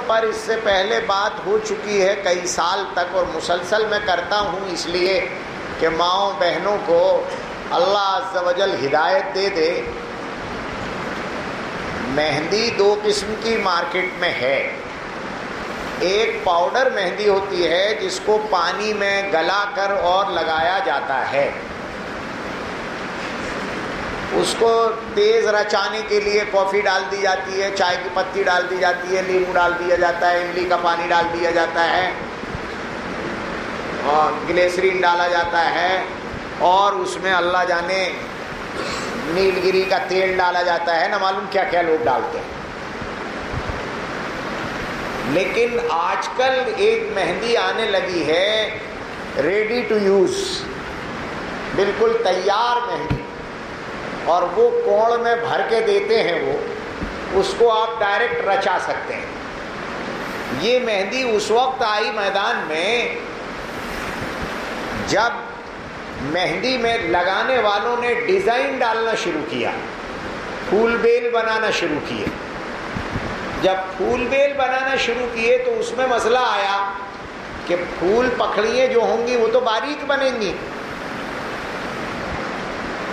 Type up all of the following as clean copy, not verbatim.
پر اس سے پہلے بات ہو چکی ہے کئی سال تک، اور مسلسل میں کرتا ہوں اس لیے کہ ماؤں بہنوں کو اللہ عز و جل ہدایت دے دے۔ مہندی دو قسم کی مارکیٹ میں ہے، ایک پاؤڈر مہندی ہوتی ہے جس کو پانی میں گلا کر اور لگایا جاتا ہے، اس کو تیز رچانے کے لیے کافی ڈال دی جاتی ہے، چائے کی پتی ڈال دی جاتی ہے، لیمو ڈال دیا جاتا ہے، املی کا پانی ڈال دیا جاتا ہے، اور گلیسرین ڈالا جاتا ہے، اور اس میں اللہ جانے نیل گری کا تیل ڈالا جاتا ہے، نہ معلوم کیا کیا لوگ ڈالتے ہیں۔ لیکن آج کل ایک مہندی آنے لگی ہے ریڈی ٹو یوز، بالکل تیار مہندی، اور وہ کوڑ میں بھر کے دیتے ہیں، وہ اس کو آپ ڈائریکٹ رچا سکتے ہیں۔ یہ مہندی اس وقت آئی میدان میں جب مہندی میں لگانے والوں نے ڈیزائن ڈالنا شروع کیا، پھول بیل بنانا شروع کیے۔ جب پھول بیل بنانا شروع کیے تو اس میں مسئلہ آیا کہ پھول پکھڑیاں جو ہوں گی وہ تو باریک بنیں گی،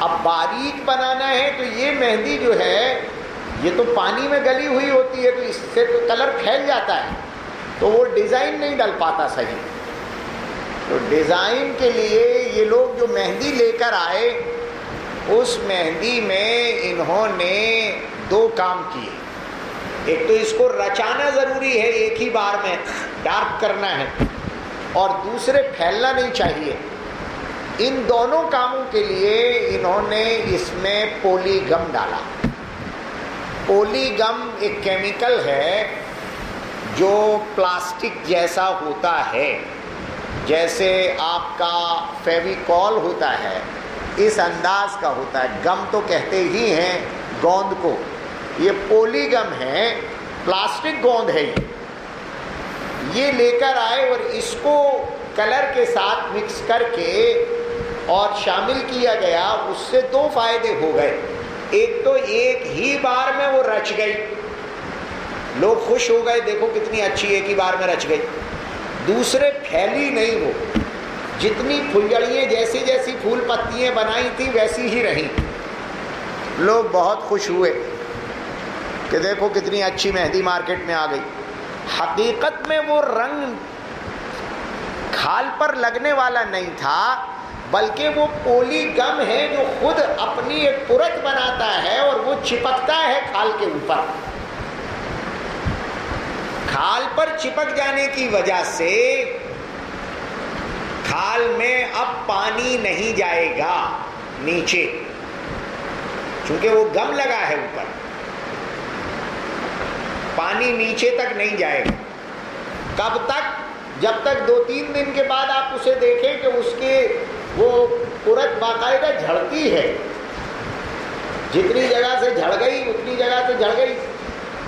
اب باریک بنانا ہے تو یہ مہندی جو ہے یہ تو پانی میں گلی ہوئی ہوتی ہے، تو اس سے تو کلر پھیل جاتا ہے، تو وہ ڈیزائن نہیں ڈل پاتا صحیح۔ تو ڈیزائن کے لیے یہ لوگ جو مہندی لے کر آئے، اس مہندی میں انہوں نے دو کام کیے۔ ایک تو اس کو رچانا ضروری ہے، ایک ہی بار میں ڈارک کرنا ہے، اور دوسرے پھیلنا نہیں چاہیے۔ ان دونوں کاموں کے لیے انہوں نے اس میں پولی گم ڈالا۔ پولی گم ایک کیمیکل ہے جو پلاسٹک جیسا ہوتا ہے، جیسے آپ کا فیویکول ہوتا ہے اس انداز کا ہوتا ہے۔ گم تو کہتے ہی ہیں گوند کو، یہ پولی گم ہے، پلاسٹک گوند ہے۔ یہ لے کر آئے اور اس کو کلر کے ساتھ مکس کر کے اور شامل کیا گیا۔ اس سے دو فائدے ہو گئے، ایک تو ایک ہی بار میں وہ رچ گئی، لوگ خوش ہو گئے، دیکھو کتنی اچھی ایک ہی بار میں رچ گئی۔ دوسرے پھیلی نہیں، وہ جتنی پھلجڑیاں جیسی جیسی پھول پتیاں بنائی تھی ویسی ہی رہیں۔ لوگ بہت خوش ہوئے کہ دیکھو کتنی اچھی مہندی مارکیٹ میں آ گئی۔ حقیقت میں وہ رنگ کھال پر لگنے والا نہیں تھا، بلکہ وہ پولی گم ہے جو خود اپنی ایک پرت بناتا ہے اور وہ چپکتا ہے کھال کے اوپر۔ کھال پر چپک جانے کی وجہ سے کھال میں اب پانی نہیں جائے گا نیچے، چونکہ وہ گم لگا ہے اوپر، پانی نیچے تک نہیں جائے گا۔ کب تک؟ جب تک 2-3 دن کے بعد آپ اسے دیکھیں کہ اس کی وہ پرت باقاعدہ جھڑتی ہے، جتنی جگہ سے جھڑ گئی اتنی جگہ سے جھڑ گئی،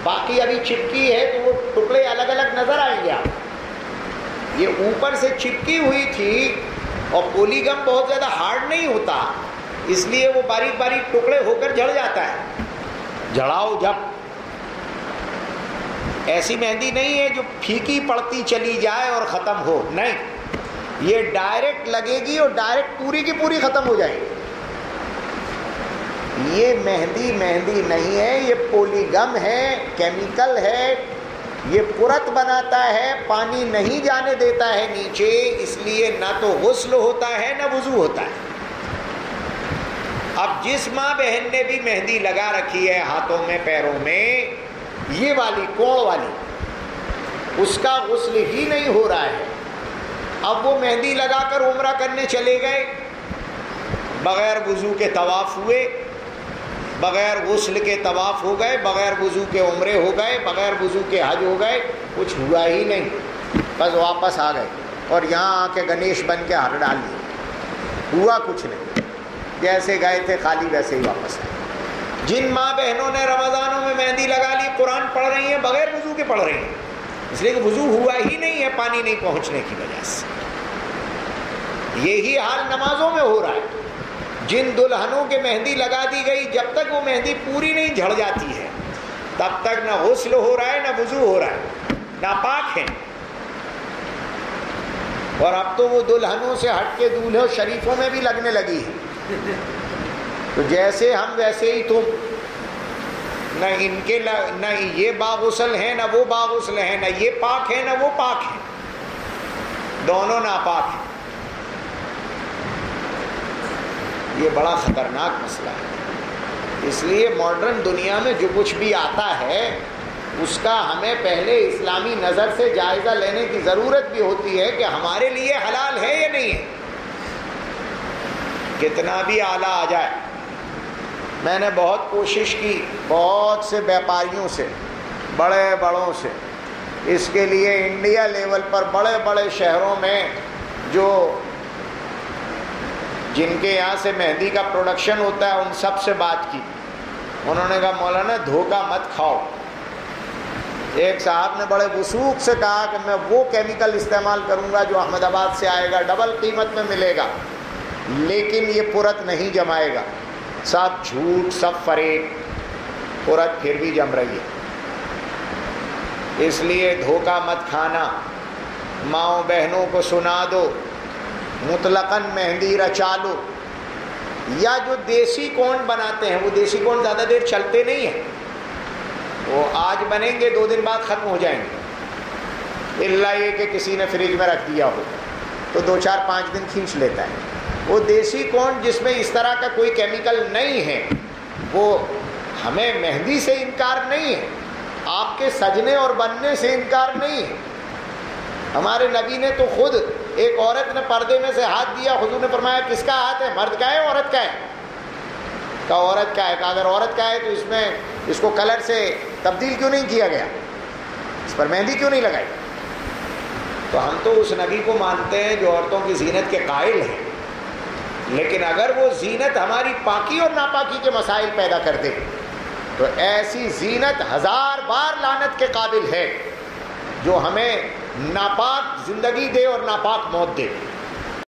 باقی ابھی چپکی ہے تو وہ ٹکڑے الگ الگ نظر آئیں گے آپ۔ یہ اوپر سے چپکی ہوئی تھی، اور پولی گم بہت زیادہ ہارڈ نہیں ہوتا، اس لیے وہ باریک باریک ٹکڑے ہو کر جھڑ جاتا ہے۔ جھڑاؤ جب ایسی مہندی نہیں ہے جو پھیکی پڑتی چلی جائے اور ختم ہو، نہیں، یہ ڈائریکٹ لگے گی اور ڈائریکٹ پوری کی پوری ختم ہو جائے گی۔ یہ مہندی نہیں ہے، یہ پولی گم ہے، کیمیکل ہے، یہ پرت بناتا ہے، پانی نہیں جانے دیتا ہے نیچے، اس لیے نہ تو غسل ہوتا ہے نہ وضو ہوتا ہے۔ اب جس ماں بہن نے بھی مہندی لگا رکھی ہے ہاتھوں میں پیروں میں، یہ والی کوڑ والی، اس کا غسل ہی نہیں ہو رہا ہے۔ اب وہ مہندی لگا کر عمرہ کرنے چلے گئے، بغیر وضو کے طواف ہوئے، بغیر غسل کے طواف ہو گئے، بغیر وضو کے عمرے ہو گئے، بغیر وضو کے حج ہو گئے، کچھ ہوا ہی نہیں، بس واپس آ گئے اور یہاں آ کے گنیش بن کے ہار ڈال دیے، ہوا کچھ نہیں، جیسے گئے تھے خالی ویسے ہی واپس آئے۔ جن ماں بہنوں نے رمضانوں میں مہندی لگا لی، قرآن پڑھ رہی ہیں بغیر وضو کے پڑھ رہی ہیں، اس لیے کہ وضو ہوا ہی نہیں ہے پانی نہیں پہنچنے کی وجہ سے۔ یہی حال نمازوں میں ہو رہا ہے۔ جن دلہنوں کے مہندی لگا دی گئی، جب تک وہ مہندی پوری نہیں جھڑ جاتی ہے تب تک نہ غسل ہو رہا ہے نہ وضو ہو رہا ہے۔ ناپاک ہیں. اور اب تو وہ دلہنوں سے ہٹ کے دولہوں شریفوں میں بھی لگنے لگی ہے. تو جیسے ہم ویسے ہی تم. نہ ان کے نہ یہ باغسل ہیں نہ وہ باغسل ہیں، نہ یہ پاک ہے نہ وہ پاک ہے، دونوں ناپاک ہیں. یہ بڑا خطرناک مسئلہ ہے. اس لیے ماڈرن دنیا میں جو کچھ بھی آتا ہے اس کا ہمیں پہلے اسلامی نظر سے جائزہ لینے کی ضرورت بھی ہوتی ہے کہ ہمارے لیے حلال ہے یا نہیں ہے. کتنا بھی اعلیٰ آ جائے. میں نے بہت کوشش کی بہت سے بیپاریوں سے، بڑے بڑوں سے، اس کے لیے انڈیا لیول پر بڑے بڑے شہروں میں جو جن کے یہاں سے مہندی کا پروڈکشن ہوتا ہے ان سب سے بات کی. انہوں نے کہا مولانا دھوکہ مت کھاؤ. ایک صاحب نے بڑے وثوق سے کہا کہ میں وہ کیمیکل استعمال کروں گا جو احمد آباد سے آئے گا، ڈبل قیمت میں ملے گا، لیکن یہ پرت نہیں جمائے گا. سب جھوٹ، سب فریب. پرت پھر بھی جم رہی ہے. اس لیے دھوکہ مت کھانا. ماؤں بہنوں کو سنا دو، مطلقاً مہندی رچا لو. یا جو دیسی کون بناتے ہیں، وہ دیسی کون زیادہ دیر چلتے نہیں ہیں، وہ آج بنیں گے 2 دن بعد ختم ہو جائیں گے، الا یہ کہ کسی نے فریج میں رکھ دیا ہو تو 2-4-5 دن کھینچ لیتا ہے. وہ دیسی کون جس میں اس طرح کا کوئی کیمیکل نہیں ہے، وہ ہمیں مہندی سے انکار نہیں ہے، آپ کے سجنے اور بننے سے انکار نہیں ہے. ہمارے نبی نے تو خود ایک عورت نے پردے میں سے ہاتھ دیا، حضور نے فرمایا کس کا ہاتھ ہے؟ مرد کا ہے عورت کا ہے؟ کہا عورت کا ہے. کہا اگر عورت کا ہے تو اس میں اس کو کلر سے تبدیل کیوں نہیں کیا گیا، اس پر مہندی کیوں نہیں لگائی؟ تو ہم تو اس نبی کو مانتے ہیں جو عورتوں کی زینت کے قائل ہیں، لیکن اگر وہ زینت ہماری پاکی اور ناپاکی کے مسائل پیدا کر دے تو ایسی زینت 1000 بار لعنت کے قابل ہے جو ہمیں ناپاک زندگی دے اور ناپاک موت دے.